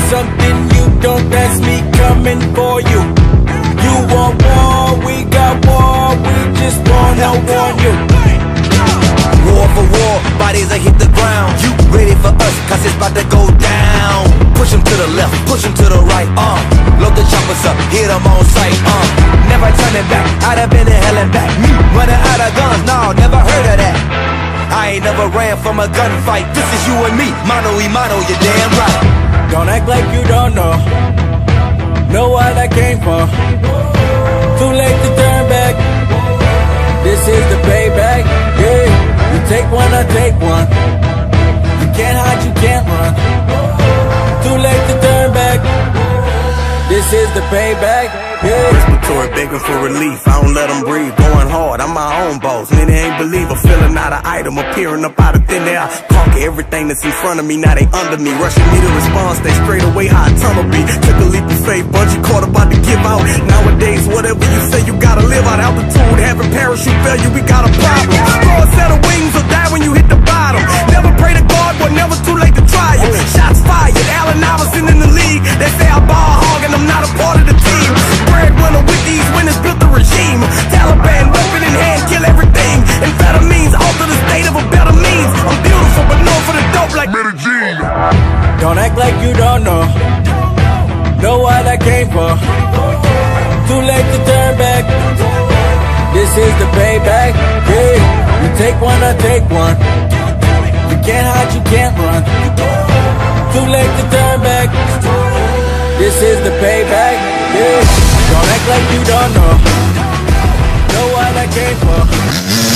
something you don't, that's me coming for you. You want war, we got war, we just wanna warn you. War for war, bodies that hit the ground. You ready for us, cause it's about to go down. Push them to the left, push them to the right, load the choppers up, hit them on sight, never turning back, I'd have been to hell and back. Me running out of guns, no, never heard of that. I ain't never ran from a gunfight. This is you and me, mano y mano, you're damn right. Don't act like you don't know what I came for. Too late to turn back, this is the payback, yeah. You take one, I take one. You can't hide, you can't run. Too late to turn back, this is the payback, yeah. Respiratory begging for relief, I don't let them breathe. Going hard, I'm my own boss. Many ain't believe I'm feeling out of item, appearing up out of thin air. Conquer everything that's in front of me, now they under me. Rushing me to respond, stay straight away how I tunnel be. Took a leap of faith, bungee cord about to give out. Nowadays, whatever you say, you gotta live out. Altitude, having parachute failure, we got a problem. Grow a set of wings or die when you hit the bottom. Never pray to God, but never too late to try it. Shots fired, Allen Iverson in the league. They say I ball hog and I'm not a part of the team. Breadwinner with these winners built the regime. Taliban, weapon in hand, kill everything. Amphetamines, alter the state of a better means. I'm beautiful, but known for the dope like Medellin. Don't act like you don't know what I came for. Too late to turn back, this is the payback, yeah. You take one, I take one. You can't hide, you can't run. Too late to turn back, this is the payback, yeah. Don't act like you don't know what I came for.